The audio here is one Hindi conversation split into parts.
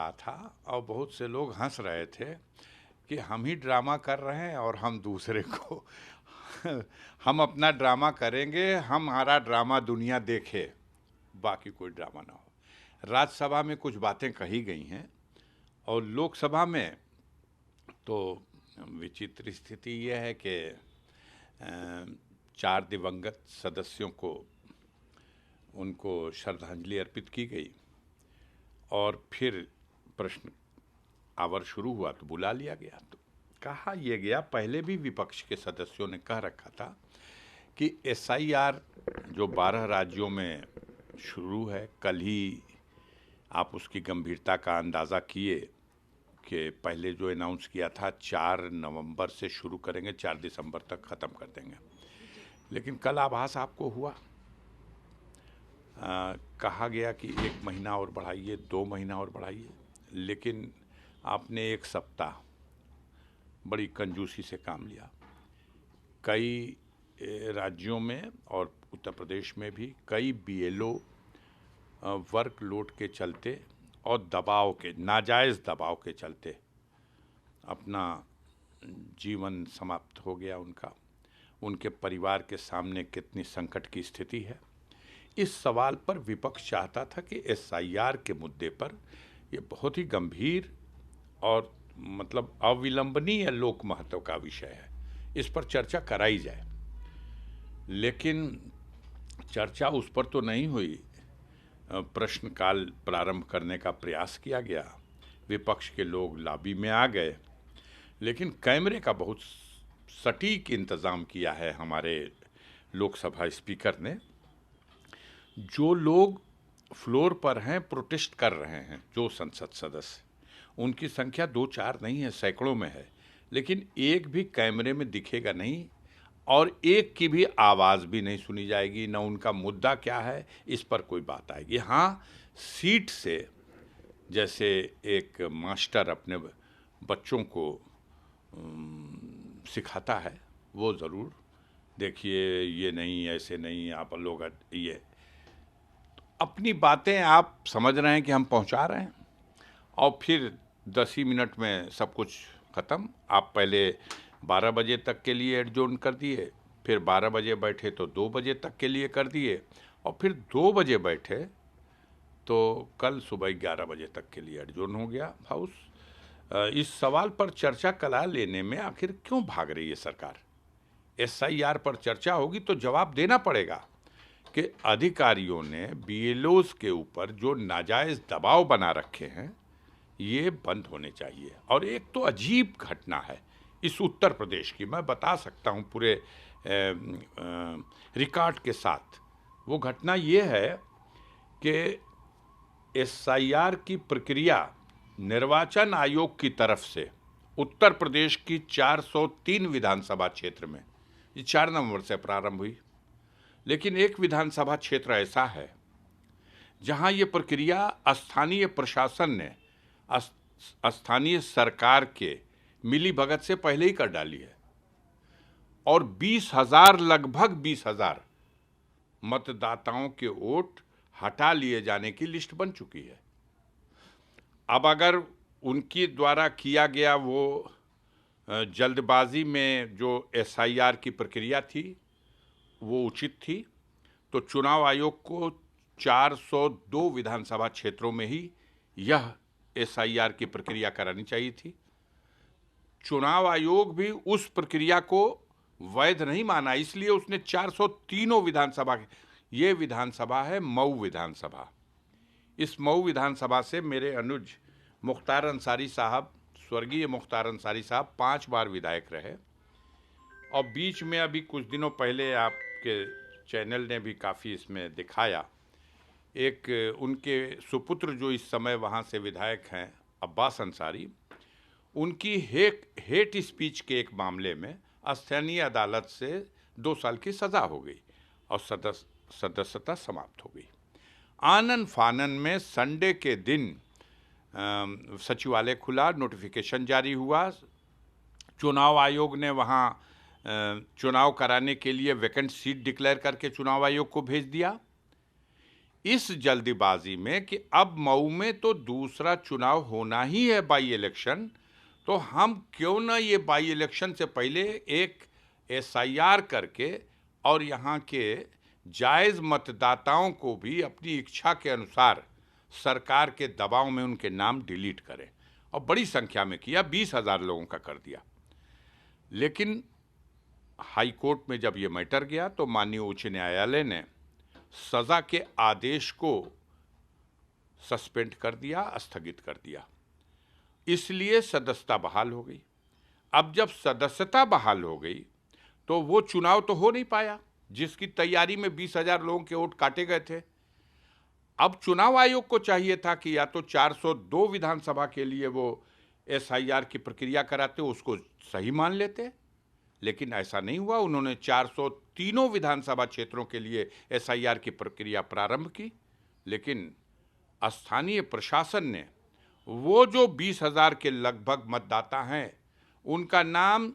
रहा था और बहुत से लोग हंस रहे थे कि हम ही ड्रामा कर रहे हैं और हम दूसरे को हम अपना ड्रामा करेंगे, हमारा ड्रामा दुनिया देखे, बाकी कोई ड्रामा ना हो। राज्यसभा में कुछ बातें कही गई हैं और लोकसभा में तो विचित्र स्थिति यह है कि 4 दिवंगत सदस्यों को उनको श्रद्धांजलि अर्पित की गई और फिर प्रश्न आवर शुरू हुआ तो बुला लिया गया। तो कहा यह गया, पहले भी विपक्ष के सदस्यों ने कह रखा था कि एसआईआर जो 12 राज्यों में शुरू है, कल ही आप उसकी गंभीरता का अंदाज़ा किए कि पहले जो अनाउंस किया था 4 नवंबर से शुरू करेंगे, 4 दिसंबर तक ख़त्म कर देंगे, लेकिन कल आभास आपको हुआ, कहा गया कि 1 महीना और बढ़ाइए, 2 महीना और बढ़ाइए, लेकिन आपने 1 सप्ताह बड़ी कंजूसी से काम लिया। कई राज्यों में और उत्तर प्रदेश में भी कई बीएलओ वर्कलोड के चलते और दबाव के, नाजायज़ दबाव के चलते अपना जीवन समाप्त हो गया उनका। उनके परिवार के सामने कितनी संकट की स्थिति है। इस सवाल पर विपक्ष चाहता था कि एसआईआर के मुद्दे पर ये बहुत ही गंभीर और मतलब अविलंबनीय लोक महत्व का विषय है, इस पर चर्चा कराई जाए, लेकिन चर्चा उस पर तो नहीं हुई। प्रश्नकाल प्रारंभ करने का प्रयास किया गया, विपक्ष के लोग लॉबी में आ गए, लेकिन कैमरे का बहुत सटीक इंतज़ाम किया है हमारे लोकसभा स्पीकर ने। जो लोग फ्लोर पर हैं, प्रोटेस्ट कर रहे हैं, जो संसद सदस्य, उनकी संख्या 2-4 नहीं है, सैकड़ों में है, लेकिन एक भी कैमरे में दिखेगा नहीं और एक की भी आवाज़ भी नहीं सुनी जाएगी, न उनका मुद्दा क्या है इस पर कोई बात आएगी। हाँ, सीट से जैसे एक मास्टर अपने बच्चों को सिखाता है, वो ज़रूर देखिए, ये नहीं, ऐसे नहीं, आप लोग ये अपनी बातें आप समझ रहे हैं कि हम पहुंचा रहे हैं और फिर 10 ही मिनट में सब कुछ ख़त्म। आप पहले 12 बजे तक के लिए एडजोर्न कर दिए, फिर 12 बजे बैठे तो 2 बजे तक के लिए कर दिए और फिर 2 बजे बैठे तो कल सुबह 11 बजे तक के लिए एडजोर्न हो गया हाउस। इस सवाल पर चर्चा करा लेने में आखिर क्यों भाग रही है सरकार? एसआईआर पर चर्चा होगी तो जवाब देना पड़ेगा कि अधिकारियों ने बीएलओज के ऊपर जो नाजायज़ दबाव बना रखे हैं ये बंद होने चाहिए। और एक तो अजीब घटना है इस उत्तर प्रदेश की, मैं बता सकता हूँ पूरे रिकॉर्ड के साथ। वो घटना ये है कि एसआईआर की प्रक्रिया निर्वाचन आयोग की तरफ से उत्तर प्रदेश की 403 विधानसभा क्षेत्र में ये 4 नवंबर से प्रारंभ हुई, लेकिन एक विधानसभा क्षेत्र ऐसा है जहां ये प्रक्रिया स्थानीय प्रशासन ने स्थानीय सरकार के मिली भगत से पहले ही कर डाली है और 20,000 लगभग 20,000 मतदाताओं के वोट हटा लिए जाने की लिस्ट बन चुकी है। अब अगर उनके द्वारा किया गया वो जल्दबाजी में जो एसआईआर की प्रक्रिया थी वो उचित थी, तो चुनाव आयोग को 402 विधानसभा क्षेत्रों में ही यह एसआईआर की प्रक्रिया करानी चाहिए थी। चुनाव आयोग भी उस प्रक्रिया को वैध नहीं माना, इसलिए उसने 403 विधानसभा, ये विधानसभा है मऊ विधानसभा। इस मऊ विधानसभा से मेरे अनुज मुख्तार अंसारी साहब, स्वर्गीय मुख्तार अंसारी साहब 5 बार विधायक रहे और बीच में अभी कुछ दिनों पहले आपके चैनल ने भी काफ़ी इसमें दिखाया, एक उनके सुपुत्र जो इस समय वहाँ से विधायक हैं अब्बास अंसारी, उनकी हेट स्पीच के एक मामले में स्थानीय अदालत से 2 साल की सज़ा हो गई और सदस्यता समाप्त हो गई। आनन फानन में संडे के दिन सचिवालय खुला, नोटिफिकेशन जारी हुआ, चुनाव आयोग ने वहाँ चुनाव कराने के लिए वैकेंट सीट डिक्लेयर करके चुनाव आयोग को भेज दिया। इस जल्दीबाजी में कि अब मऊ में तो दूसरा चुनाव होना ही है, बाई इलेक्शन, तो हम क्यों ना ये बाई इलेक्शन से पहले एक एसआईआर करके और यहाँ के जायज़ मतदाताओं को भी अपनी इच्छा के अनुसार सरकार के दबाव में उनके नाम डिलीट करें। और बड़ी संख्या में किया, 20,000 लोगों का कर दिया। लेकिन हाई कोर्ट में जब ये मैटर गया तो माननीय उच्च न्यायालय ने सजा के आदेश को सस्पेंड कर दिया, स्थगित कर दिया। इसलिए सदस्यता बहाल हो गई। अब जब सदस्यता बहाल हो गई तो वो चुनाव तो हो नहीं पाया जिसकी तैयारी में 20,000 लोगों के वोट काटे गए थे। अब चुनाव आयोग को चाहिए था कि या तो 402 विधानसभा के लिए वो एसआईआर की प्रक्रिया कराते, उसको सही मान लेते, लेकिन ऐसा नहीं हुआ। उन्होंने 403 विधानसभा क्षेत्रों के लिए एसआईआर की प्रक्रिया प्रारंभ की, लेकिन स्थानीय प्रशासन ने वो जो 20,000 के लगभग मतदाता हैं उनका नाम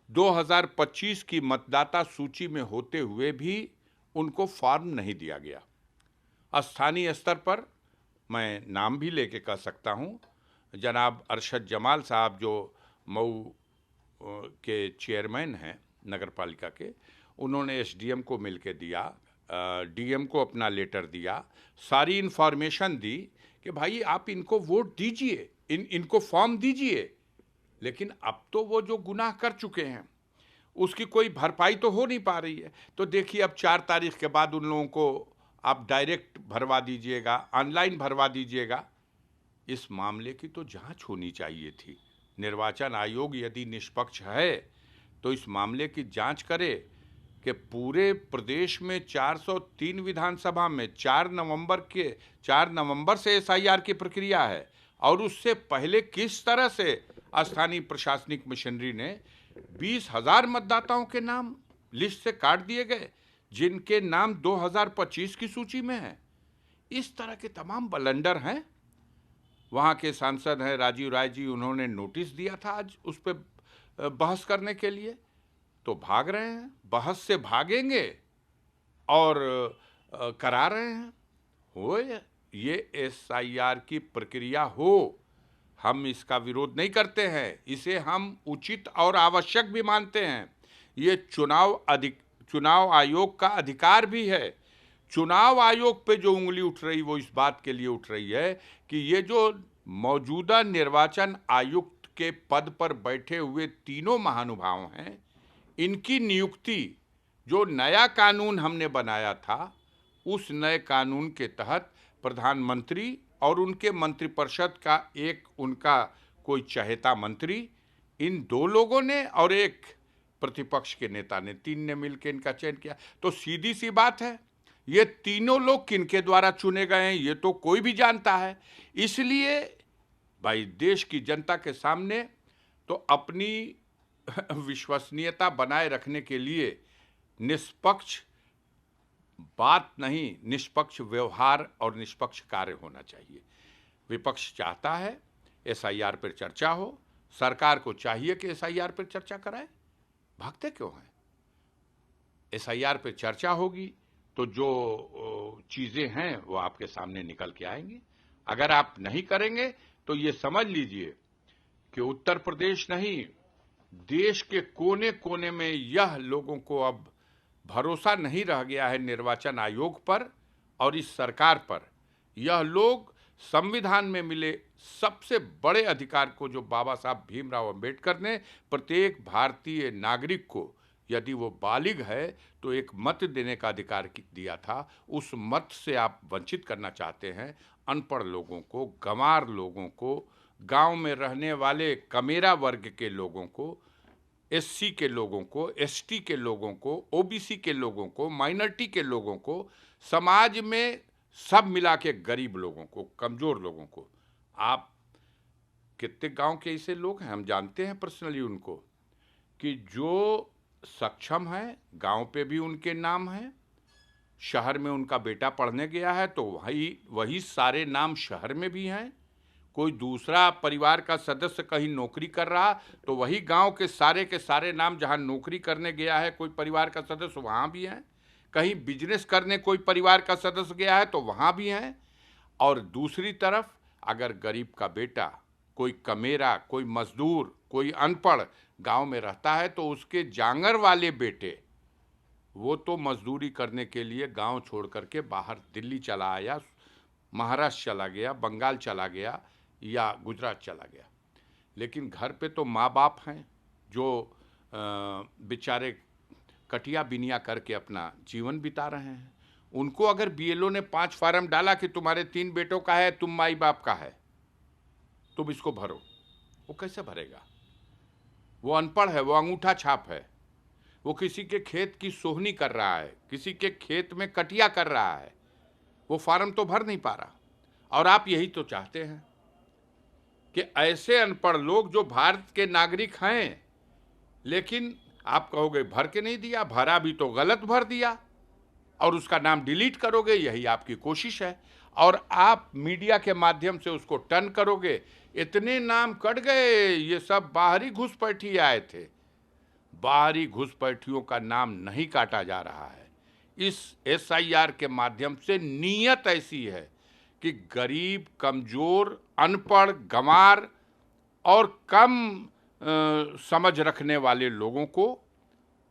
2025 की मतदाता सूची में होते हुए भी उनको फॉर्म नहीं दिया गया। स्थानीय स्तर पर मैं नाम भी लेके कह सकता हूँ, जनाब अरशद जमाल साहब जो मऊ के चेयरमैन हैं नगर पालिका के, उन्होंने एसडीएम को मिल के दिया, डीएम को अपना लेटर दिया, सारी इन्फॉर्मेशन दी कि भाई आप इनको वोट दीजिए, इनको फॉर्म दीजिए। लेकिन अब तो वो जो गुनाह कर चुके हैं उसकी कोई भरपाई तो हो नहीं पा रही है। तो देखिए अब 4 तारीख के बाद उन लोगों को आप डायरेक्ट भरवा दीजिएगा, ऑनलाइन भरवा दीजिएगा। इस मामले की तो जांच होनी चाहिए थी। निर्वाचन आयोग यदि निष्पक्ष है तो इस मामले की जांच करे कि पूरे प्रदेश में 403 विधानसभा में 4 नवंबर से एसआईआर की प्रक्रिया है और उससे पहले किस तरह से स्थानीय प्रशासनिक मशीनरी ने 20,000 मतदाताओं के नाम लिस्ट से काट दिए गए जिनके नाम 2025 की सूची में है। इस तरह के तमाम बलंडर हैं। वहाँ के सांसद हैं राजीव राय जी, उन्होंने नोटिस दिया था आज उस पर बहस करने के लिए, तो भाग रहे हैं। बहस से भागेंगे और करा रहे हैं। हो ये एसआईआर की प्रक्रिया हो, हम इसका विरोध नहीं करते हैं, इसे हम उचित और आवश्यक भी मानते हैं। ये चुनाव आयोग का अधिकार भी है। चुनाव आयोग पे जो उंगली उठ रही वो इस बात के लिए उठ रही है कि ये जो मौजूदा निर्वाचन आयुक्त के पद पर बैठे हुए तीनों महानुभाव हैं, इनकी नियुक्ति जो नया कानून हमने बनाया था उस नए कानून के तहत प्रधानमंत्री और उनके मंत्रिपरिषद का एक उनका कोई चहेता मंत्री, इन 2 लोगों ने और एक प्रतिपक्ष के नेता ने, 3 ने मिलकर इनका चयन किया। तो सीधी सी बात है, ये तीनों लोग किनके द्वारा चुने गए हैं ये तो कोई भी जानता है। इसलिए भाई देश की जनता के सामने तो अपनी विश्वसनीयता बनाए रखने के लिए निष्पक्ष बात नहीं, निष्पक्ष व्यवहार और निष्पक्ष कार्य होना चाहिए। विपक्ष चाहता है एसआईआर पर चर्चा हो, सरकार को चाहिए कि एसआईआर पर चर्चा कराए। भागते क्यों हैं? एसआईआर पर चर्चा होगी तो जो चीज़ें हैं वो आपके सामने निकल के आएंगी। अगर आप नहीं करेंगे तो ये समझ लीजिए कि उत्तर प्रदेश नहीं, देश के कोने कोने में यह लोगों को अब भरोसा नहीं रह गया है निर्वाचन आयोग पर और इस सरकार पर। यह लोग संविधान में मिले सबसे बड़े अधिकार को, जो बाबा साहब भीमराव अंबेडकर ने प्रत्येक भारतीय नागरिक को यदि वो बालिग है तो एक मत देने का अधिकार दिया था, उस मत से आप वंचित करना चाहते हैं अनपढ़ लोगों को, गंवार लोगों को, गांव में रहने वाले कमेरा वर्ग के लोगों को, एससी के लोगों को, एसटी के लोगों को, ओबीसी के लोगों को, माइनॉरिटी के लोगों को, समाज में सब मिला के गरीब लोगों को, कमज़ोर लोगों को। आप कितने गांव के ऐसे लोग हैं, हम जानते हैं पर्सनली उनको, कि जो सक्षम है गांव पे भी उनके नाम हैं, शहर में उनका बेटा पढ़ने गया है तो वही सारे नाम शहर में भी हैं। कोई दूसरा परिवार का सदस्य कहीं नौकरी कर रहा तो वही गांव के सारे नाम जहां नौकरी करने गया है कोई परिवार का सदस्य वहां भी हैं। कहीं बिजनेस करने कोई परिवार का सदस्य गया है तो वहाँ भी हैं। और दूसरी तरफ अगर गरीब का बेटा, कोई कमेरा, कोई मजदूर, कोई अनपढ़ गांव में रहता है तो उसके जांगर वाले बेटे वो तो मजदूरी करने के लिए गांव छोड़ करके बाहर दिल्ली चला आया, महाराष्ट्र चला गया, बंगाल चला गया या गुजरात चला गया। लेकिन घर पे तो माँ बाप हैं जो बेचारे कटिया बिनिया करके अपना जीवन बिता रहे हैं। उनको अगर बीएलओ ने 5 फार्म डाला कि तुम्हारे 3 बेटों का है, तुम माई बाप का है, तुम इसको भरो, वो कैसे भरेगा? वो अनपढ़ है, वो अंगूठा छाप है, वो किसी के खेत की सोहनी कर रहा है, किसी के खेत में कटिया कर रहा है, वो फार्म तो भर नहीं पा रहा। और आप यही तो चाहते हैं कि ऐसे अनपढ़ लोग जो भारत के नागरिक हैं, लेकिन आप कहोगे भर के नहीं दिया, भरा भी तो गलत भर दिया और उसका नाम डिलीट करोगे, यही आपकी कोशिश है। और आप मीडिया के माध्यम से उसको टर्न करोगे। इतने नाम कट गए, ये सब बाहरी घुसपैठी आए थे। बाहरी घुसपैठियों का नाम नहीं काटा जा रहा है। इस एसआईआर के माध्यम से नीयत ऐसी है कि गरीब, कमजोर, अनपढ़, गंवार और कम समझ रखने वाले लोगों को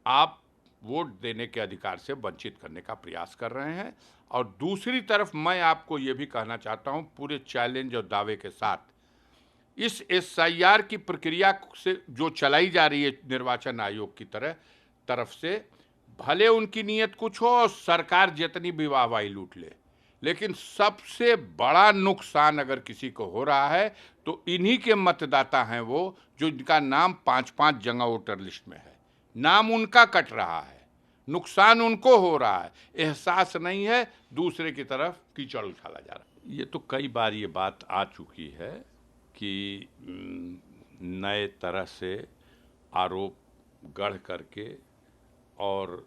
आप वोट देने के अधिकार से वंचित करने का प्रयास कर रहे हैं। और दूसरी तरफ मैं आपको ये भी कहना चाहता हूँ पूरे चैलेंज और दावे के साथ, इस एसआईआर की प्रक्रिया से जो चलाई जा रही है निर्वाचन आयोग की तरफ से, भले उनकी नीयत कुछ हो और सरकार जितनी भी वाहवाही लूट ले, लेकिन सबसे बड़ा नुकसान अगर किसी को हो रहा है तो इन्हीं के मतदाता हैं वो जो इनका नाम 5-5 जगह वोटर लिस्ट में है। नाम उनका कट रहा है, नुकसान उनको हो रहा है, एहसास नहीं है, दूसरे की तरफ कीचड़ उछाला जा रहा है। ये तो कई बार ये बात आ चुकी है कि नए तरह से आरोप गढ़ करके और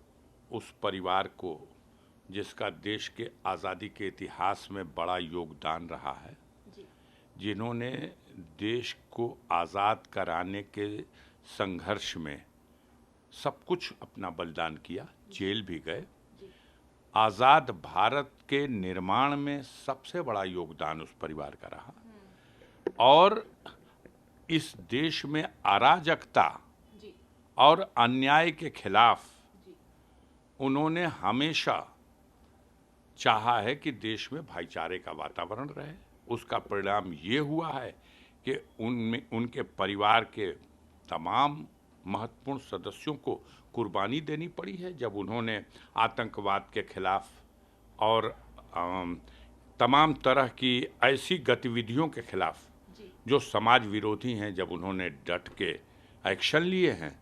उस परिवार को जिसका देश के आज़ादी के इतिहास में बड़ा योगदान रहा है, जिन्होंने देश को आज़ाद कराने के संघर्ष में सब कुछ अपना बलिदान किया, जेल भी गए, आज़ाद भारत के निर्माण में सबसे बड़ा योगदान उस परिवार का रहा। और इस देश में अराजकता और अन्याय के खिलाफ उन्होंने हमेशा चाहा है कि देश में भाईचारे का वातावरण रहे। उसका परिणाम ये हुआ है कि उनके परिवार के तमाम महत्वपूर्ण सदस्यों को कुर्बानी देनी पड़ी है जब उन्होंने आतंकवाद के खिलाफ और तमाम तरह की ऐसी गतिविधियों के खिलाफ जो समाज विरोधी हैं, जब उन्होंने डट के एक्शन लिए हैं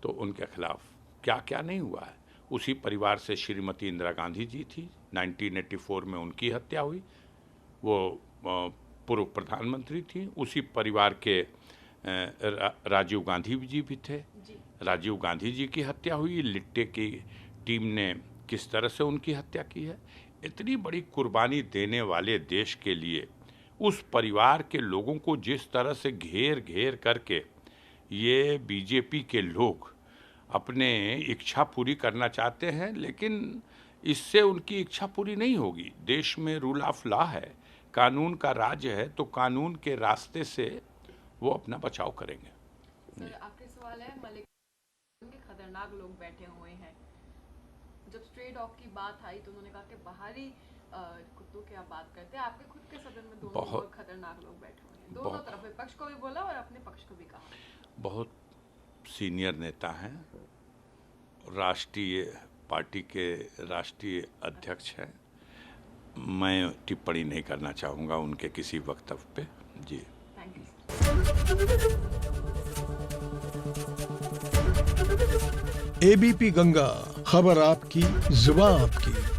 तो उनके खिलाफ क्या क्या नहीं हुआ है। उसी परिवार से श्रीमती इंदिरा गांधी जी थी, 1984 में उनकी हत्या हुई, वो पूर्व प्रधानमंत्री थी। उसी परिवार के राजीव गांधी जी भी थे, राजीव गांधी जी की हत्या हुई। लिट्टे की टीम ने किस तरह से उनकी हत्या की है। इतनी बड़ी कुर्बानी देने वाले देश के लिए उस परिवार के लोगों को जिस तरह से घेर घेर करके ये बीजेपी के लोग अपने इच्छा पूरी करना चाहते हैं, लेकिन इससे उनकी इच्छा पूरी नहीं होगी। देश में रूल ऑफ लॉ है, कानून का राज्य है, तो कानून के रास्ते से वो अपना बचाव करेंगे। सर, आखिरी सवाल है, मलिक के खतरनाक लोग बैठे हुए हैं। जब स्ट्रे डॉग की बात आई तो उन्होंने कहा कि बाहरी कुत्तों की आप बात करते हैं, आपके खुद के सदन में दोनों बहुत खतरनाक लोग बैठे हुए हैं। दोनों तरफ, विपक्ष को भी बोला और अपने पक्ष को भी कहा। बहुत सीनियर नेता हैं, राष्ट्रीय पार्टी के राष्ट्रीय अध्यक्ष हैं। मैं टिप्पणी नहीं करना चाहूँगा उनके किसी वक्तव्य पे। जी, एबीपी गंगा, खबर आपकी, जुबान आपकी।